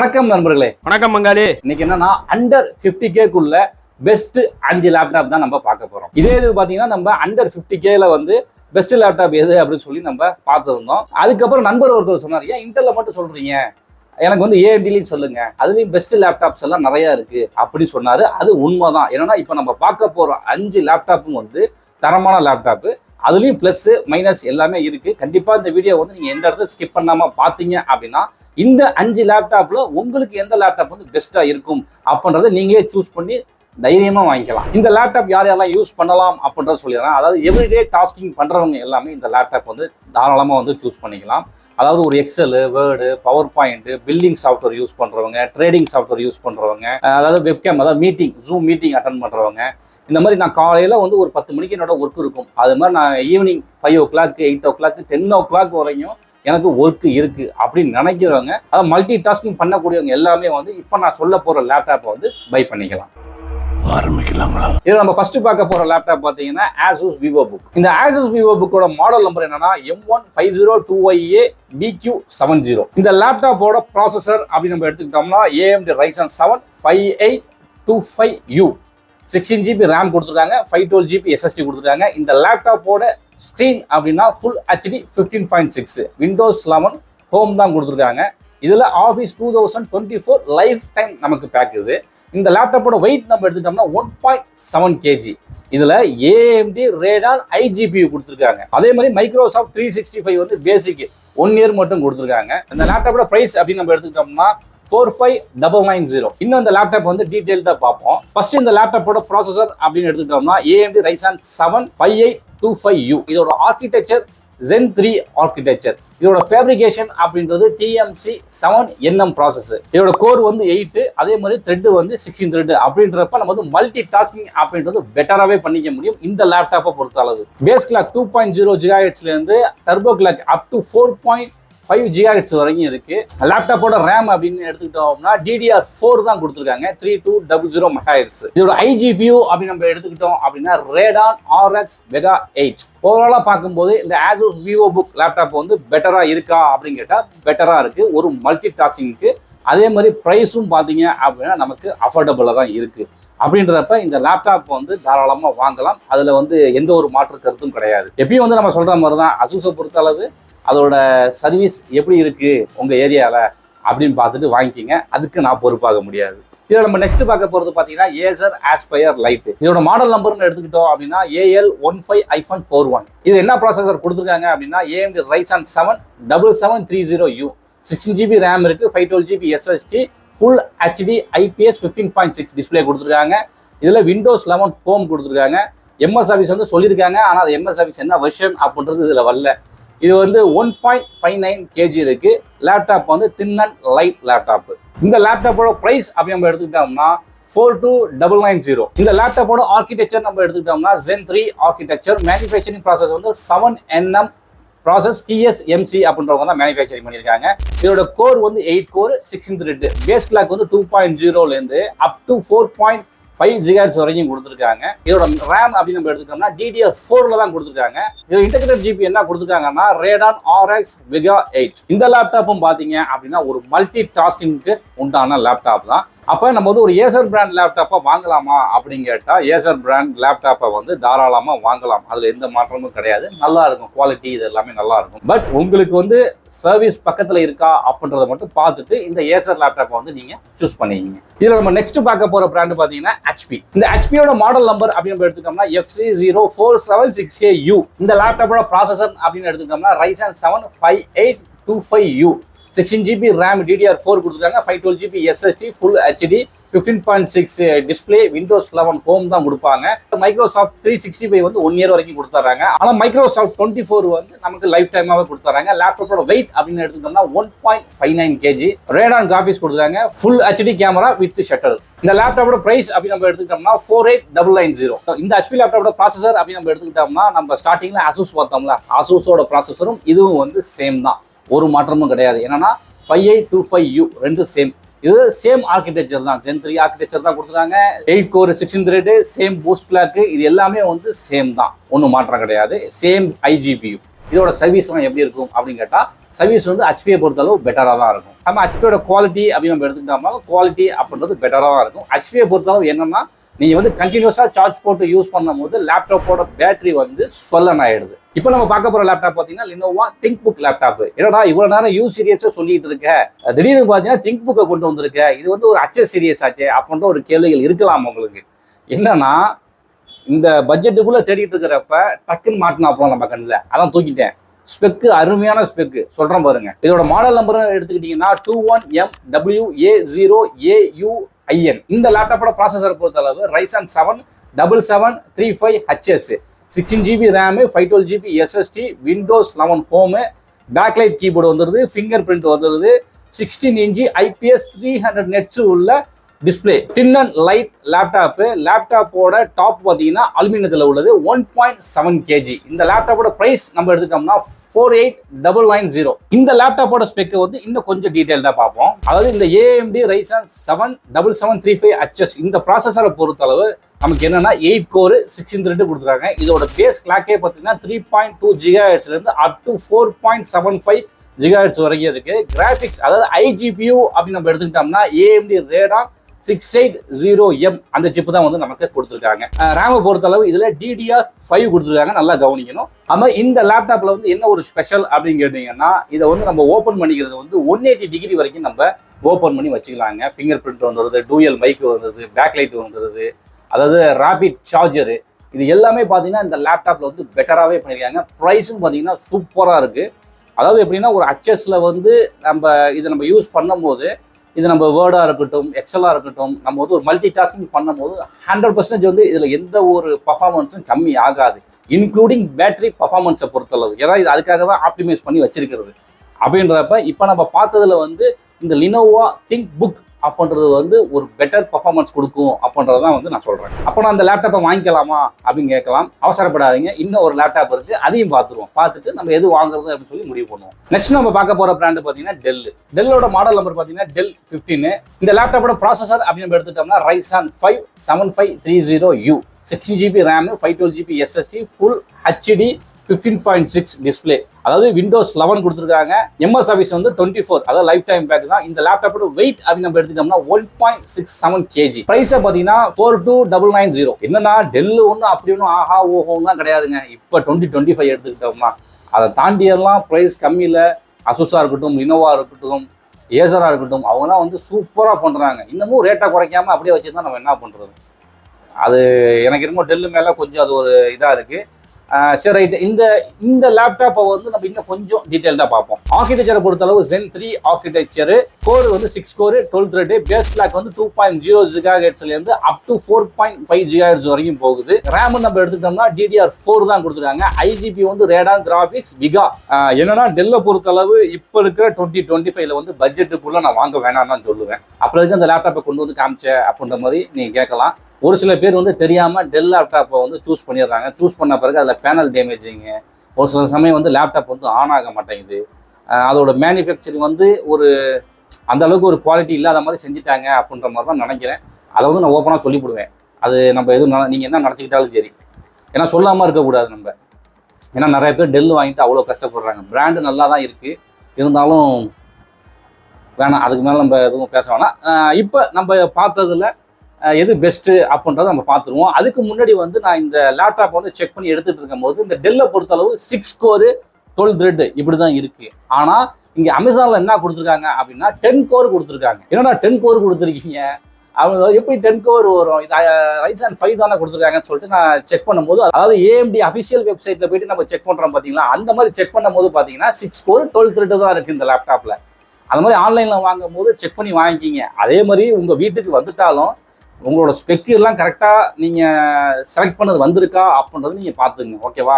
வணக்கம் நண்பர்களே. வணக்கம் பங்காளி. இன்னைக்கு என்னன்னா அண்டர் 50K பெஸ்ட் 5 லேப்டாப் தான் நம்ம பார்க்க போறோம். இதே இது பாத்தீங்கன்னா நம்ம அண்டர் 50K வந்து பெஸ்ட் லேப்டாப் எது அப்படின்னு சொல்லி நம்ம பார்த்துருந்தோம். அதுக்கப்புறம் நண்பர் ஒருத்தர் சொன்னார், ஏன் இன்டெல்ல மட்டும் சொல்றீங்க, எனக்கு வந்து ஏஎம்டிலையும் சொல்லுங்க, அதுலேயும் பெஸ்ட் லேப்டாப்ஸ் எல்லாம் நிறைய இருக்கு அப்படின்னு சொன்னாரு. அது உண்மைதான். ஏன்னா இப்போ நம்ம பார்க்க போற 5 லேப்டாப்பும் வந்து தரமான லேப்டாப்பு. அதுலேயும் ப்ளஸ் மைனஸ் எல்லாமே இருக்குது. கண்டிப்பாக இந்த வீடியோ வந்து நீங்கள் எந்த இடத்துல ஸ்கிப் பண்ணாமல் பார்த்தீங்க அப்படின்னா இந்த 5 லேப்டாப்பில் உங்களுக்கு எந்த லேப்டாப் வந்து பெஸ்ட்டாக இருக்கும் அப்படின்றத நீங்களே சூஸ் பண்ணி தைரியமாக வாங்கிக்கலாம். இந்த லேப்டாப் யார் யாரெல்லாம் யூஸ் பண்ணலாம் அப்படின்றத சொல்லிடுறேன். அதாவது எவ்ரிடே டாஸ்கிங் பண்ணுறவங்க எல்லாமே இந்த லேப்டாப் வந்து தாராளமாக வந்து சூஸ் பண்ணிக்கலாம். அதாவது ஒரு Excel, word, power point, building software use பண்ணுறவங்க, ட்ரேடிங் சாஃப்ட்வேர் யூஸ் பண்ணுறவங்க, அதாவது வெப்கேம், அதாவது மீட்டிங், ஜூம் மீட்டிங் அட்டன் பண்ணுறவங்க, இந்த மாதிரி நான் காலையில் வந்து ஒரு 10 மணிக்கு என்னோட ஒர்க் இருக்கும். அது மாதிரி நான் ஈவினிங் 5 o'clock, 8 o'clock, 10 o'clock வரைக்கும் எனக்கு ஒர்க் இருக்குது அப்படின்னு நினைக்கிறவங்க, அதாவது மல்டி டாஸ்கிங் பண்ணக்கூடியவங்க எல்லாமே வந்து இப்போ நான் சொல்ல போகிற லேப்டாப்பை வந்து பை பண்ணிக்கலாம். ஆரம்பிக்கலாங்களா? இது நம்ம ஃபர்ஸ்ட் பார்க்க போற லேப்டாப் பார்த்தீங்கன்னா Asus VivoBook. இந்த Asus VivoBookோட மாடல் நம்பர் என்னன்னா M1502YA BQ70. இந்த லேப்டாப்போட ப்ராசஸர் அப்படி நம்ம எடுத்துக்கிட்டோம்னா AMD Ryzen 7 5825U, 16GB RAM கொடுத்துருக்காங்க, 512GB SSD கொடுத்துருக்காங்க. இந்த லேப்டாப்போட ஸ்க்ரீன் அப்படின்னா ஃபுல் HD 15.6, Windows 11 ஹோம் தான் கொடுத்துருக்காங்க. இதில் ஆஃபீஸ் 2024 லைஃப் டைம் நமக்கு பேக் இது. இந்த லேப்டாப்போட வெயிட் நம்ம எடுத்துட்டோம்னா 1.7 kg. இதில் AMD Radeon iGPU கொடுத்துருக்காங்க. அதே மாதிரி மைக்ரோசாஃப்ட் 365 வந்து பேசிக் 1 year மட்டும் கொடுத்துருக்காங்க. இந்த லேப்டாப்போட ப்ரைஸ் அப்படின்னு நம்ம எடுத்துக்கிட்டோம்னா 45,990. இன்னும் இந்த லேப்டாப் வந்து டீடைல்டாக பார்ப்போம். ஃபர்ஸ்ட் இந்த லேப்டாப்போட ப்ராசஸர் அப்படின்னு எடுத்துக்கிட்டோம்னா AMD Ryzen 7 5825U. இதோட ஆர்கிடெக்சர் Zen 3 ஆர்கிடெக்சர். இதோட ஃபேப்ரிகேஷன் அப்படின்றது TMC 7nm ப்ராசஸ். இதோட கோர் வந்து 8, அதே மாதிரி த்ரெட் வந்து 16 த்ரெட். அப்படின்றப்ப நம்ம வந்து மல்டி டாஸ்கிங் அப்படின்றது பெட்டராகவே பண்ணிக்க முடியும் இந்த லேப்டாப்பை பொறுத்த அளவு. Base clock 2.0 GHz turbo clock up to 4.5 GHz வரைக்கும் இருக்கு. லேப்டாப்போட ரேம் அப்படின்னு எடுத்துக்கிட்டோம்னா DDR4 தான் கொடுத்துருக்காங்க, 3200 MHz. இதோட iGPU அப்படின்னு நம்ம எடுத்துக்கிட்டோம் அப்படின்னா Radeon RX Vega 8. ஓவராலாக பார்க்கும்போது இந்த Asus VivoBook லேப்டாப் வந்து பெட்டரா இருக்கா அப்படின்னு கேட்டால் பெட்டரா இருக்கு, ஒரு மல்டி டாஸ்கிங்க்கு. அதே மாதிரி ப்ரைஸும் பார்த்தீங்க அப்படின்னா நமக்கு அஃபோர்டபுளாக தான் இருக்கு. அப்படின்றப்ப இந்த லேப்டாப் வந்து தாராளமாக வாங்கலாம். அதில் வந்து எந்த ஒரு மாற்று கருத்தும் கிடையாது. எப்பயும் வந்து நம்ம சொல்கிற மாதிரி தான், அசூஸை பொறுத்த அளவு அதோட சர்வீஸ் எப்படி இருக்கு உங்க ஏரியாவில் அப்படின்னு பார்த்துட்டு வாங்கிக்கிங்க. அதுக்கு நான் பொறுப்பாக முடியாது. இதில் நம்ம நெக்ஸ்ட் பார்க்க போகிறது பார்த்தீங்கன்னா Acer Aspire Lite. இதோட மாடல் நம்பர்னு எடுத்துக்கிட்டோம் அப்படின்னா AL15-41. இது என்ன ப்ராசஸர் கொடுத்துருக்காங்க அப்படின்னா AMD Ryzen 7 7730U, 16GB RAM இருக்கு, 512GB SSD, full HD IPS 15.6 display கொடுத்துருக்காங்க. இதில் Windows 11 ஹோம் கொடுத்துருக்காங்க. MS ஆஃபீஸ் வந்து சொல்லியிருக்காங்க, ஆனால் அது MS ஆஃபீஸ் என்ன வெர்ஷன் அப்படின்றது இதில் வரல. இது வந்து 1.59 kg இருக்கு. லேப்டாப் வந்து தின் அண்ட் லைட் லேப்டாப். இந்த லேப்டாப்போட ப்ரைஸ் அப்படி நம்ம எடுத்துக்கிட்டோம்னா 42,990. இந்த லேப்டாப்போட ஆர்கிடெக்சர் நம்ம எடுத்துக்கிட்டோம்னா Zen 3 ஆர்கிடெக்சர். மேனுஃபேக்சரிங் ப்ராசஸ் வந்து 7nm ப்ராசஸ் TSMC அப்படின்றவங்க தான் மேனுஃபேக்சரிங் பண்ணியிருக்காங்க. இதோட கோர் வந்து 8 கோர் 16 த்ரெட். பேஸ் கிளாக் வந்து 2.0 அப் டு 4.5 GHz வரைக்கும் கொடுத்துருக்காங்க. இதோட ரேம் அப்படின்னு நம்ம எடுத்துக்கிட்டோம்னா DDR4 தான் கொடுத்துருக்காங்க. இதோட இன்டெகிரேட்டட் ஜிபி என்ன கொடுத்துருக்காங்கன்னா Radeon RX Vega 8. இந்த லேப்டாப்பும் பார்த்தீங்க அப்படின்னா ஒரு மல்டி டாஸ்கிங்க்கு உண்டான லேப்டாப் தான். அப்போ நம்ம வந்து ஒரு Acer பிராண்ட் லேப்டாப்பை வாங்கலாமா அப்படின்னு கேட்டால் Acer பிராண்ட் லேப்டாப்பை வந்து தாராளமாக வாங்கலாம். அதில் எந்த மாற்றமும் கிடையாது. நல்லா இருக்கும், குவாலிட்டி இது எல்லாமே நல்லா இருக்கும். பட் உங்களுக்கு வந்து சர்வீஸ் பக்கத்தில் இருக்கா அப்படின்றத மட்டும் பார்த்துட்டு இந்த Acer லேப்டாப்பை வந்து நீங்கள் சூஸ் பண்ணிக்கிங்க. இதில் நம்ம நெக்ஸ்ட் பார்க்க போகிற பிராண்ட் பார்த்தீங்கன்னா HP. இந்த HPயோட மாடல் நம்பர் அப்படின்னு எடுத்துக்கிட்டோம்னா FC0476AU. இந்த லேப்டாப்போட ப்ராசஸர் அப்படின்னு எடுத்துக்கிட்டோம்னா Ryzen 7 5825U, 16GB RAM DDR4 கொடுத்துருக்காங்க, 512GB SSD, full HD 15.6 display, Windows 11 home தான் கொடுப்பாங்க. மைக்ரோசாஃப்ட் 365 வந்து 1 year வரைக்கும் கொடுத்துறாங்க. ஆனால் மைக்ரோசாஃப்ட் 24 வந்து நமக்கு லைஃப் டைமாகவே கொடுத்துறாங்க. லேப்டாப்போட வெயிட் அப்படின்னு எடுத்துக்கிட்டோம்னா 1.59 kg. Radeon கிராபிக்ஸ் கொடுத்துருக்காங்க, full HD camera with shutter. இந்த லேப்டாப்போட பிரைஸ் அப்படி நம்ம எடுத்துக்கிட்டோம்னா 48,990. இந்த HP லேப்டாப்போட ப்ராசஸர் அப்படி நம்ம எடுத்துக்கிட்டோம்னா நம்ம ஸ்டார்டிங்ல Asus பார்த்தோம்ல, Asusோட ப்ராசஸரும் இதுவும் வந்து சேம் தான், ஒரு மாற்றமும் கிடையாது. என்னன்னா 5825U ரெண்டும் சேம். இது சேம் ஆர்கிடெக்சர் தான், Zen 3 ஆர்கிடெக்சர் தான் கொடுத்துருக்காங்க. 8 core 16 thread, same boost clock, இது எல்லாமே வந்து சேம் தான், ஒன்றும் மாற்றம் கிடையாது. Same iGPU. இதோட சர்வீஸ்லாம் எப்படி இருக்கும் அப்படின்னு கேட்டால் சர்வீஸ் வந்து ஹெச்பியை பொறுத்தளவு பெட்டராக தான் இருக்கும். நம்ம ஹெச்பியோட குவாலிட்டி அப்படின்னு நம்ம எடுத்துக்கிட்டோம்னா குவாலிட்டி அப்படின்றது பெட்டராக தான் இருக்கும். ஹெச்பியை பொறுத்தளவு என்னன்னா நீங்கள் வந்து கண்டினியூஸாக சார்ஜ் போட்டு யூஸ் பண்ணும்போது லேப்டாப்போட பேட்டரி வந்து ஸ்வெல்லன் ஆகிடுது. இப்போ நம்ம பார்க்க போகிற லேப்டாப் பார்த்தீங்கன்னா லினோவா திங்க்புக் லேப்டாப். என்னடா இவ்வளோ நேரம் யூ சீரியஸாக சொல்லிட்டு இருக்க, திடீர்னு பார்த்தீங்கன்னா திங்க்புக்கை கொண்டு வந்திருக்க, இது வந்து ஒரு HS சீரியஸ் ஆச்சு அப்படின்ற ஒரு கேள்விகள் இருக்கலாம் உங்களுக்கு. என்னன்னா இந்த பட்ஜெட்டுக்குள்ளே தேடிட்டு இருக்கிறப்ப டக்குன்னு மாட்டினா அப்புறம் நம்ம கண்ணில் அதான் தூக்கிட்டேன். ஸ்பெக்கு அருமையான ஸ்பெக்கு சொல்கிறேன் பாருங்க. இதோட மாடல் நம்பர் எடுத்துக்கிட்டிங்கன்னா 21M00AUIN. இந்த லேப்டாப்போட ப்ராசஸர் பொறுத்தளவு Ryzen 7 7735HS, 16GB RAM, 512GB SSD, Windows 11 Home, backlight keyboard வந்துடுது, ஃபிங்கர் பிரிண்ட் வந்துடுது, 16 இன்ச்சு IPS 300 நெட்ஸ் உள்ள டிஸ்பிளே. தின் அண்ட் லைட் லேப்டாப்போட டாப் பார்த்தீங்கன்னா அலுமினியத்தில் உள்ளது, 1.7 kg. இந்த லேப்டாப்போட ப்ரைஸ் நம்ம எடுத்துட்டோம்னா 48,990. இந்த லேப்டாப்போட ஸ்பெக் வந்து இன்னும் கொஞ்சம் டீட்டெயில்டாக பார்ப்போம். அதாவது இந்த AMD Ryzen 7 7735HS இந்த ப்ராசஸரை பொறுத்தளவு நமக்கு என்னன்னா 8 கோர் 16 த்ரெட் கொடுத்துருக்காங்க. இதோட பேஸ் கிளாக்கே பார்த்தீங்கன்னா 3.2 GHz அப் டு 4.75 GHz வரைக்கும் இருக்கு. கிராஃபிக்ஸ் அதாவது iGPU அப்படின்னு நம்ம எடுத்துக்கிட்டோம்னா AMD Radeon 680M அந்த சிப்பு தான் வந்து நமக்கு கொடுத்துருக்காங்க. ரேமை பொறுத்தளவு இதில் DDR5 கொடுத்துருக்காங்க, நல்லா கவனிக்கணும். ஆமாம், இந்த லேப்டாப்பில் வந்து என்ன ஒரு ஸ்பெஷல் அப்படின்னு கேட்டிங்கன்னா இதை வந்து நம்ம ஓப்பன் பண்ணிக்கிறது வந்து 180 டிகிரி வரைக்கும் நம்ம ஓப்பன் பண்ணி வச்சுக்கலாங்க. ஃபிங்கர் பிரிண்ட் வந்துடுது, டூயல் மைக் வந்துடுது, பேக்லைட் வந்துடுது, அதாவது ரேபிட் சார்ஜரு, இது எல்லாமே பார்த்தீங்கன்னா இந்த லேப்டாப்பில் வந்து பெட்டராகவே பண்ணியிருக்காங்க. ப்ரைஸும் பார்த்தீங்கன்னா சூப்பராக இருக்குது. அதாவது எப்படின்னா ஒரு HSல வந்து இதை நம்ம யூஸ் பண்ணும்போது இது நம்ம வேர்டாக இருக்கட்டும், எக்ஸலாக இருக்கட்டும், நம்ம வந்து ஒரு மல்டி டாஸ்கிங் பண்ணும்போது 100% வந்து இதில் எந்த ஒரு பர்ஃபார்மன்ஸும் கம்மி ஆகாது, இன்க்ளூடிங் பேட்டரி பர்ஃபார்மன்ஸை பொறுத்தளவு. ஏன்னா இது அதுக்காக தான் ஆப்டிமைஸ் பண்ணி வச்சிருக்கிறது. அப்படின்றப்ப இப்போ நம்ம பார்த்ததுல வந்து இந்த லினோவா திங்க்புக் அப்படின்றது வந்து ஒரு பெட்டர் பர்ஃபார்மன்ஸ் கொடுக்கும் அப்படின்றதான் வந்து நான் சொல்கிறேன். அப்போ நான் அந்த லேப்டாப்பை வாங்கிக்கலாமா அப்படின்னு கேட்கலாம். அவசரப்படாதீங்க, இன்னும் ஒரு லேப்டாப் இருக்குது, அதையும் பார்த்துருவோம். பார்த்துட்டு நம்ம எது வாங்குறது அப்படின்னு சொல்லி முடிவு பண்ணுவோம். நெக்ஸ்ட் நம்ம பார்க்க போகிற பிராண்டு பார்த்தீங்கன்னா டெல்லோட மாடல் நம்பர் பார்த்தீங்கன்னா Dell 15. இந்த லேப்டாப்போட ப்ராசஸர் அப்படின்னு எடுத்துட்டோம்னா Ryzen 5 7530U, 16GB RAM, 512GB SSD, full HD 15.6 display. அதாவது விண்டோஸ் 11 கொடுத்துருக்காங்க. MS ஆஃபீஸ் வந்து 24, அதாவது லைஃப் டைம் பேக் தான். இந்த லேப்டாப்போட வெயிட் அப்படின்னு நம்ம எடுத்துட்டோம்னா 1.67 kg. ப்ரைஸை பார்த்தீங்கன்னா 42,990. என்னன்னா டெல் ஒன்றும் அப்படி ஒன்றும் ஆஹா ஓஹோன்னு தான் கிடையாதுங்க. இப்போ 2025 எடுத்துக்கிட்டோம்னா அதை தாண்டியெல்லாம் ப்ரைஸ் கம்மியில் அசூஸாக இருக்கட்டும், லினோவா இருக்கட்டும், ஏசராக இருக்கட்டும், அவங்களாம் வந்து சூப்பராக பண்ணுறாங்க. இன்னமும் ரேட்டை குறைக்காமல் அப்படியே வச்சுருந்தா நம்ம என்ன பண்ணுறது? அது எனக்கு என்னமோ டெல்லு மேலே கொஞ்சம் அது ஒரு இதாக இருக்குது. சரி, ரைட்டு. இந்த லேப்டாப்பை வந்து நம்ம இன்னும் கொஞ்சம் டீட்டெயில்டாக பார்ப்போம். ஆர்கிடெக்சரை பொறுத்தளவு Zen 3 ஆர்கிடெக்சரு, கோர் வந்து 6 கோர் 12 த்ரெட், பேஸ் கிளாக் வந்து 2.0 GHz அப் டு 4.5 GHz வரைக்கும் போகுது. ரேம் நம்ம எடுத்துக்கிட்டோம்னா DDR4 தான் கொடுத்துருக்காங்க. IGP வந்து Radeon கிராஃபிக்ஸ் விகா. என்னன்னா டெல்லை பொறுத்தளவு இப்போ இருக்கிற 2025 வந்து பட்ஜெட்டுக்குள்ள நான் வாங்க வேணாம்னு தான் சொல்லுவேன். அப்புறம் அந்த லேப்டாப்பை கொண்டு வந்து காமிச்ச அப்படின்ற மாதிரி நீங்கள் கேட்கலாம். ஒரு சில பேர் வந்து தெரியாமல் டெல் லேப்டாப்பை வந்து சூஸ் பண்ணிடுறாங்க. சூஸ் பண்ண பிறகு அதில் பேனல் டேமேஜிங்கு, ஒரு சில சமயம் வந்து லேப்டாப் வந்து ஆன் ஆக மாட்டேங்குது. அதோட மேனுஃபேக்சரிங் வந்து ஒரு அந்த அளவுக்கு ஒரு குவாலிட்டி இல்லாத மாதிரி செஞ்சுட்டாங்க அப்படின்ற மாதிரி தான் நினைக்கிறேன். அதை வந்து நான் ஓப்பனாக சொல்லிவிடுவேன். அது நம்ம எதுவும் நீங்கள் என்ன நினச்சிக்கிட்டாலும் சரி, ஏன்னா சொல்லாமல் இருக்கக்கூடாது நம்ம. ஏன்னா நிறைய பேர் டெல் வாங்கிட்டு அவ்வளோ கஷ்டப்படுறாங்க. பிராண்டு நல்லா தான் இருக்குது, இருந்தாலும் வேணாம், அதுக்கு மேலே நம்ம எதுவும் பேச வேணாம். இப்போ நம்ம பார்த்ததில் எது பெஸ்ட்டு அப்படின்றத நம்ம பார்த்துருவோம். அதுக்கு முன்னாடி வந்து நான் இந்த லேப்டாப் வந்து செக் பண்ணி எடுத்துகிட்டு இருக்கும் போது இந்த டெல்லை பொறுத்தளவு 6 கோர் 12 த்ரெட் இப்படி தான் இருக்குது. ஆனால் இங்கே அமேசானில் என்ன கொடுத்துருக்காங்க அப்படின்னா 10 கோர் கொடுத்துருக்காங்க. என்னடா 10 கோர் கொடுத்துருக்கீங்க, அவங்க எப்படி 10 கோர் வரும், இது Ryzen 5 தானே கொடுத்துருக்காங்கன்னு சொல்லிட்டு நான் செக் பண்ணும்போது, அதாவது AMD அஃபிஷியல் வெப்சைட்டில் போயிட்டு நம்ம செக் பண்ணுறோம் பார்த்தீங்களா, அந்த மாதிரி செக் பண்ணும்போது பார்த்தீங்கன்னா 6 கோர் 12 த்ரெட் தான் இருக்குது இந்த லேப்டாப்பில். அந்த மாதிரி ஆன்லைனில் வாங்கும் போது செக் பண்ணி வாங்கிக்கிங்க. அதே மாதிரி உங்கள் வீட்டுக்கு வந்துட்டாலும் உங்களோட ஸ்பெக்கு எல்லாம் கரெக்டாக நீங்கள் செலக்ட் பண்ணது வந்திருக்கா அப்படின்றது நீங்கள் பார்த்துங்க, ஓகேவா?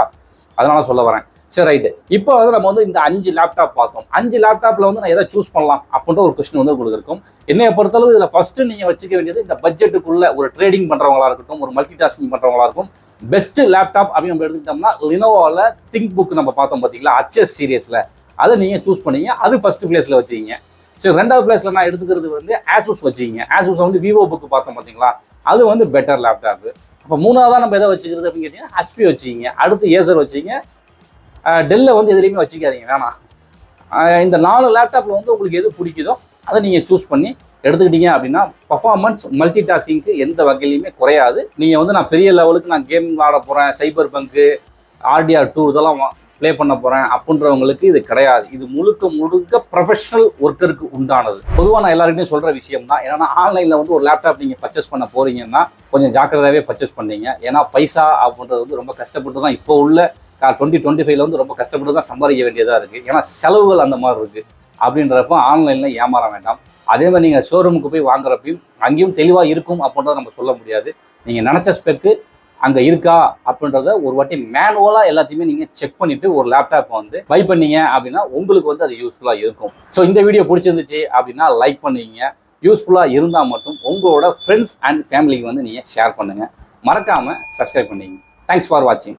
அதனால சொல்ல வரேன். சரி, ரைட்டு. இப்போ வந்து நம்ம வந்து இந்த 5 லேப்டாப் பார்த்தோம். 5 லேப்டாப்பில் வந்து நான் எதை சூஸ் பண்ணலாம் அப்படின்ற ஒரு கொஸ்டின் வந்து கொடுத்துருக்கோம். என்னைய பொறுத்தளவு இதில் ஃபஸ்ட்டு நீங்கள் வச்சுக்க வேண்டியது இந்த பட்ஜெட்டுக்குள்ளே ஒரு ட்ரேடிங் பண்ணுறவங்களா இருக்கட்டும், ஒரு மல்டி டாஸ்கிங் பண்ணுறவங்களா இருக்கும், பெஸ்ட்டு லேப்டாப் அப்படின்னு நம்ம எடுத்துக்கிட்டோம்னா லினோவாவில் திங்க்புக் நம்ம பார்த்தோம் பார்த்தீங்களா, HS சீரியஸில், அதை நீங்கள் சூஸ் பண்ணீங்க. அது ஃபஸ்ட்டு பிளேஸில் வச்சுக்கிங்க. சரி, 2வது பிளேஸில் நான் எடுத்துக்கிறது வந்து ஆசூஸ் வச்சுக்கிங்க. ஆசூஸ் வந்து விவோ புக்கு பார்த்தோம் பார்த்தீங்களா, அது வந்து பெட்டர் லேப்டாப்பு. அப்போ 3வதாக நம்ம எதை வச்சுக்கிறது அப்படின்னு கேட்டிங்கன்னா HP வச்சுக்கிங்க. அடுத்து ஏசர் வச்சுக்கிங்க. டெல்லை வந்து எதுலேயுமே வச்சுக்காதீங்க, வேணாம். இந்த 4 லேப்டாப்பில் வந்து உங்களுக்கு எது பிடிக்குதோ அதை நீங்கள் சூஸ் பண்ணி எடுத்துக்கிட்டீங்க அப்படின்னா பர்ஃபார்மன்ஸ் மல்டி டாஸ்கிங்க்கு எந்த வகையிலையுமே குறையாது. நீங்கள் வந்து நான் பெரிய லெவலுக்கு நான் கேம் ஆட போகிறேன், சைபர் பங்கு, RDR2 இதெல்லாம் ப்ளே பண்ண போகிறேன் அப்படின்றவங்களுக்கு இது கிடையாது. இது முழுக்க ப்ரொஃபஷனல் ஒர்க்கருக்கு உண்டானது. பொதுவாக நான் எல்லாருக்கிட்டையும் சொல்கிற விஷயம் தான். ஏன்னா ஆன்லைனில் வந்து ஒரு லேப்டாப் நீங்கள் பர்ச்சேஸ் பண்ண போகிறீங்கன்னா கொஞ்சம் ஜாக்கிரதையாகவே பர்ச்சேஸ் பண்ணீங்க. ஏன்னா பைசா அப்படின்றது வந்து ரொம்ப கஷ்டப்பட்டு தான் இப்போ உள்ள 2025 வந்து ரொம்ப கஷ்டப்பட்டு தான் சம்பாதிக்க வேண்டியதாக இருக்குது. ஏன்னா செலவுகள் அந்த மாதிரி இருக்குது. அப்படின்றப்ப ஆன்லைனில் ஏமாற வேண்டாம். அதே மாதிரி நீங்கள் ஷோரூமுக்கு போய் வாங்குறப்பையும் அங்கேயும் தெளிவாக இருக்கும் அப்படின்றத நம்ம சொல்ல முடியாது. நீங்கள் நினச்ச ஸ்பெக்கு அங்கே இருக்கா அப்படின்றத ஒரு வாட்டி மேனுவலாக எல்லாத்தையுமே நீங்கள் செக் பண்ணிவிட்டு ஒரு லேப்டாப் வந்து பை பண்ணீங்க அப்படின்னா உங்களுக்கு வந்து அது யூஸ்ஃபுல்லாக இருக்கும். ஸோ இந்த வீடியோ பிடிச்சிருந்துச்சு அப்படின்னா லைக் பண்ணிக்கிங்க. யூஸ்ஃபுல்லாக இருந்தால் மட்டும் உங்களோட ஃப்ரெண்ட்ஸ் அண்ட் ஃபேமிலிக்கு வந்து நீங்கள் ஷேர் பண்ணுங்கள். மறக்காமல் சப்ஸ்கிரைப் பண்ணிக்கங்க. தேங்க்ஸ் ஃபார் வாட்சிங்.